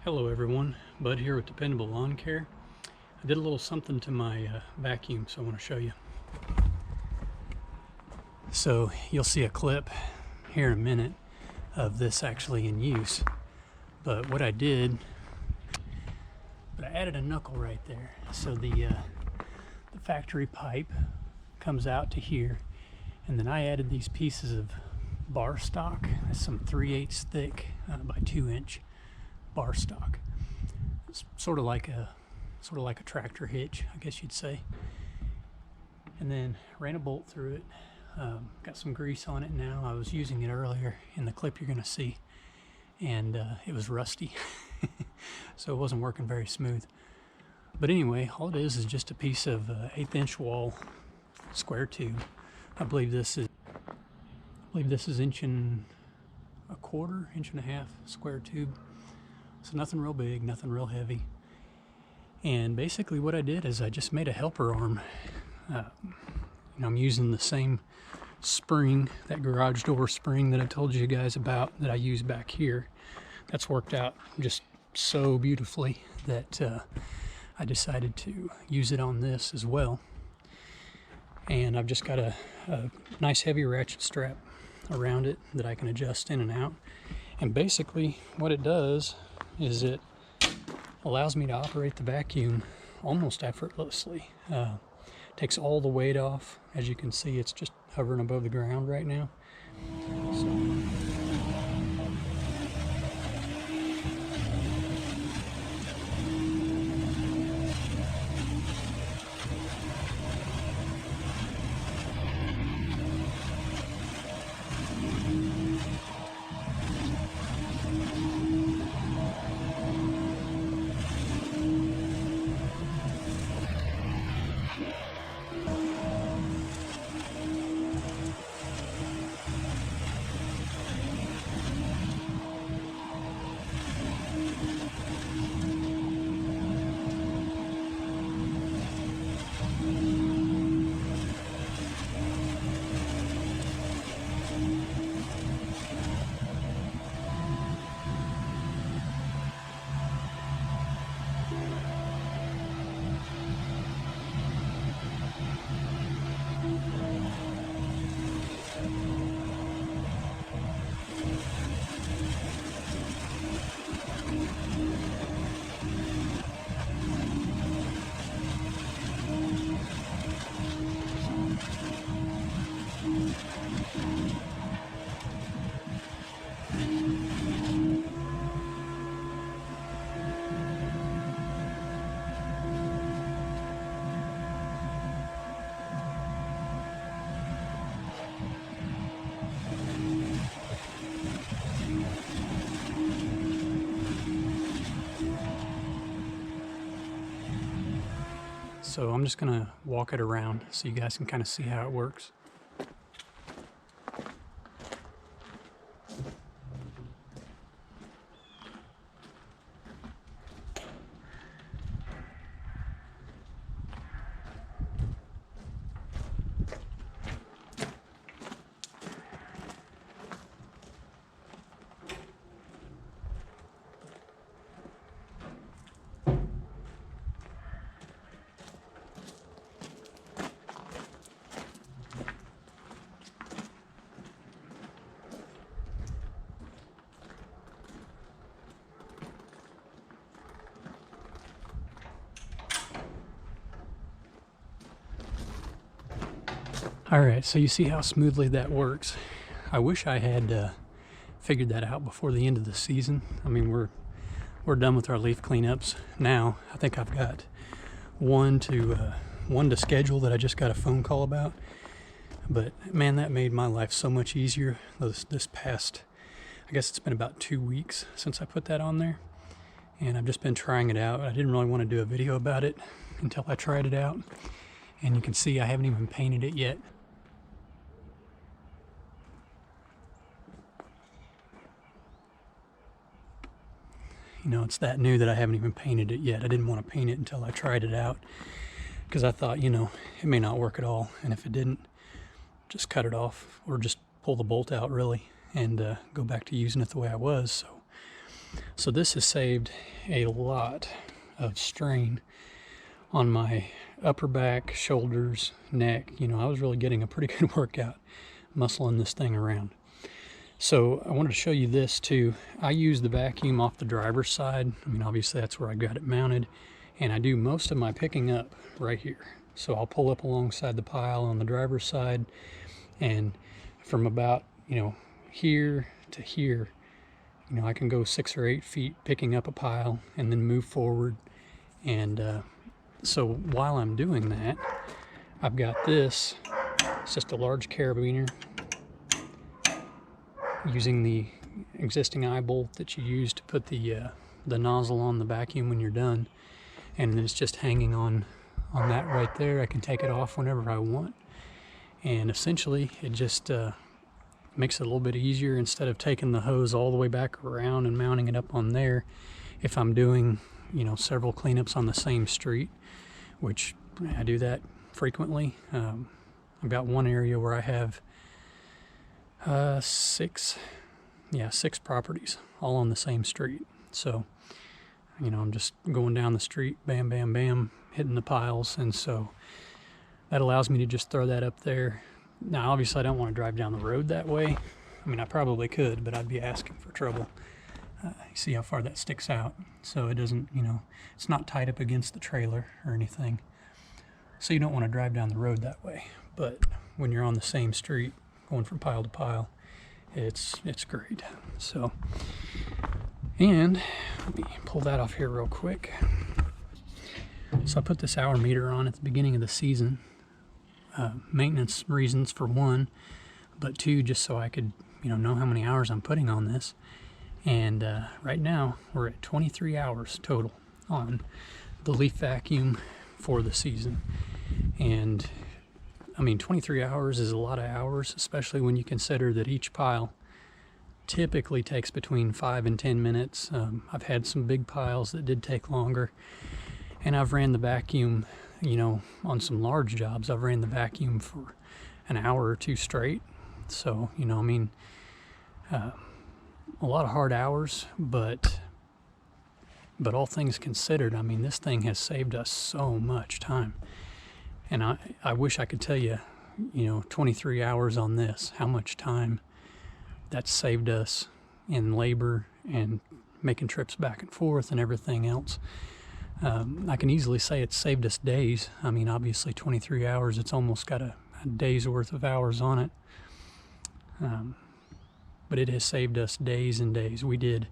Hello everyone, Bud here with Dependable Lawn Care. I did a little something to my vacuum, so I want to show you. So you'll see a clip here in a minute of this actually in use. But what I did, I added a knuckle right there. So the factory pipe comes out to here, and then I added these pieces of bar stock. That's some 3/8 thick by 2-inch bar stock. It's sort of like a tractor hitch, I guess you'd say. And then ran a bolt through it. Got some grease on it now. I was using it earlier in the clip you're going to see, and it was rusty, so it wasn't working very smooth. But anyway, all it is just a piece of 1/8 wall square tube. I believe this is 1.25 inch square tube. So nothing real big, nothing real heavy. And basically what I did is I just made a helper arm. I'm using the same spring, that garage door spring that I told you guys about that I used back here. That's worked out just so beautifully that I decided to use it on this as well. And I've just got a nice heavy ratchet strap around it that I can adjust in and out. And basically what it does is it allows me to operate the vacuum almost effortlessly. Takes all the weight off. As you can see, it's just hovering above the ground right now. So I'm just gonna walk it around so you guys can kind of see how it works. All right, so you see how smoothly that works. I wish I had figured that out before the end of the season. I mean, we're done with our leaf cleanups now. I think I've got one to schedule that I just got a phone call about. But man, that made my life so much easier this past, I guess it's been about 2 weeks since I put that on there. And I've just been trying it out. I didn't really want to do a video about it until I tried it out. And you can see I haven't even painted it yet. You know, it's that new that I haven't even painted it yet. I didn't want to paint it until I tried it out. because I thought, you know, it may not work at all. And if it didn't, just cut it off or just pull the bolt out really and go back to using it the way I was. So this has saved a lot of strain on my upper back, shoulders, neck. You know, I was really getting a pretty good workout muscling this thing around. So I wanted to show you this too. I use the vacuum off the driver's side. I mean, obviously that's where I got it mounted, and I do most of my picking up right here. So I'll pull up alongside the pile on the driver's side, and from about, you know, here to here, you know, I can go 6 or 8 feet picking up a pile and then move forward. And so while I'm doing that, I've got this. It's just a large carabiner using the existing eye bolt that you use to put the nozzle on the vacuum when you're done, and it's just hanging on that right there. I can take it off whenever I want, and essentially it just makes it a little bit easier instead of taking the hose all the way back around and mounting it up on there. If I'm doing, you know, several cleanups on the same street, which I do that frequently. I've got one area where I have 6 properties all on the same street. So, you know, I'm just going down the street, bam, bam, bam, hitting the piles. And so that allows me to just throw that up there. Now, obviously I don't want to drive down the road that way. I mean, I probably could, but I'd be asking for trouble. You see how far that sticks out. So it doesn't, you know, it's not tied up against the trailer or anything. So you don't want to drive down the road that way. But when you're on the same street, going from pile to pile, it's great. So, and let me pull that off here real quick. So I put this hour meter on at the beginning of the season. Maintenance reasons for one, but two, just so I could, you know how many hours I'm putting on this. And right now we're at 23 hours total on the leaf vacuum for the season. And I mean, 23 hours is a lot of hours, especially when you consider that each pile typically takes between 5 and 10 minutes. I've had some big piles that did take longer, and I've ran the vacuum, you know, on some large jobs, I've ran the vacuum for an hour or two straight. So, you know, I mean, a lot of hard hours, but all things considered, I mean, this thing has saved us so much time. And I wish I could tell you, you know, 23 hours on this, how much time that's saved us in labor and making trips back and forth and everything else. I can easily say it's saved us days. I mean, obviously 23 hours, it's almost got a day's worth of hours on it. But it has saved us days and days. We did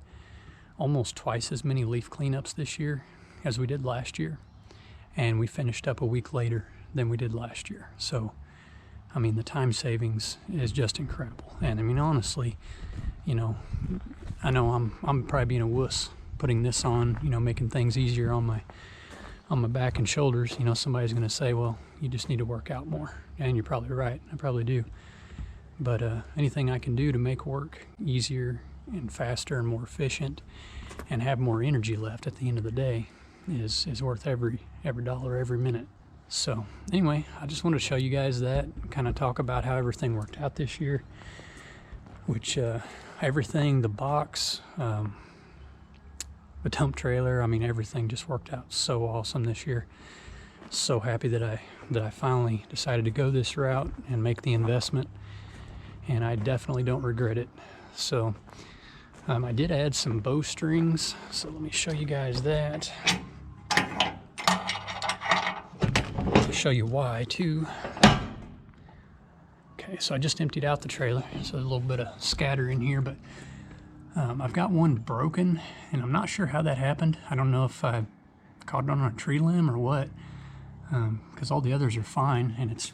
almost twice as many leaf cleanups this year as we did last year. And we finished up a week later than we did last year. So, I mean, the time savings is just incredible. And I mean, honestly, you know, I know I'm probably being a wuss putting this on, you know, making things easier on my back and shoulders. You know, somebody's going to say, well, you just need to work out more. And you're probably right. I probably do. But anything I can do to make work easier and faster and more efficient and have more energy left at the end of the day is worth every dollar, every minute. So anyway, I just wanted to show you guys that, kind of talk about how everything worked out this year, which everything, the box, the dump trailer, I mean, everything just worked out so awesome this year. So happy that I finally decided to go this route and make the investment, and I definitely don't regret it. So I did add some bowstrings, so let me show you guys that. I'll show you why too. Okay, so I just emptied out the trailer, so a little bit of scatter in here, but I've got one broken, and I'm not sure how that happened. I don't know if I caught it on a tree limb or what, because all the others are fine, and it's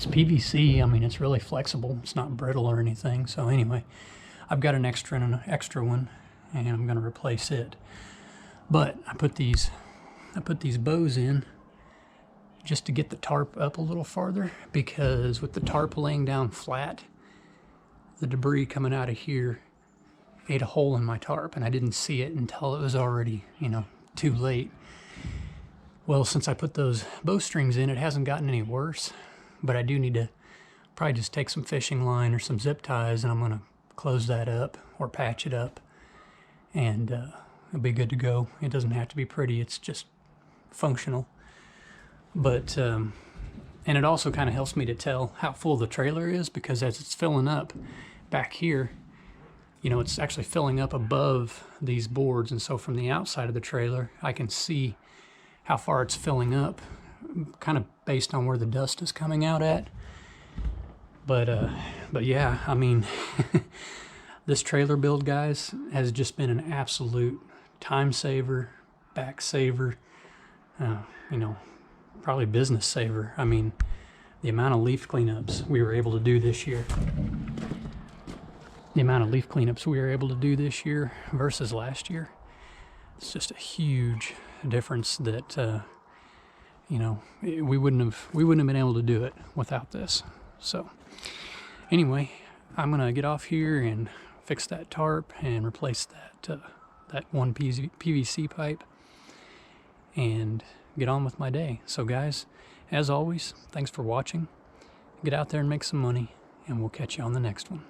PVC. I mean, it's really flexible. It's not brittle or anything. So anyway, I've got an extra one, and I'm going to replace it. But I put these bows in just to get the tarp up a little farther, because with the tarp laying down flat, the debris coming out of here ate a hole in my tarp, and I didn't see it until it was already, you know, too late. Well, since I put those bowstrings in, it hasn't gotten any worse, but I do need to probably just take some fishing line or some zip ties, and I'm gonna close that up or patch it up, and it'll be good to go. It doesn't have to be pretty, it's just functional. But and it also kind of helps me to tell how full the trailer is, because as it's filling up back here, you know, it's actually filling up above these boards, and so from the outside of the trailer I can see how far it's filling up, kind of based on where the dust is coming out at. But yeah, I mean, this trailer build, guys, has just been an absolute time saver, back saver, you know, probably business saver. I mean, the amount of leaf cleanups we were able to do this year, versus last year, it's just a huge difference that, you know, we wouldn't have been able to do it without this. So anyway, I'm gonna get off here and fix that tarp and replace that one PVC pipe and get on with my day. So guys, as always, thanks for watching. Get out there and make some money, and we'll catch you on the next one.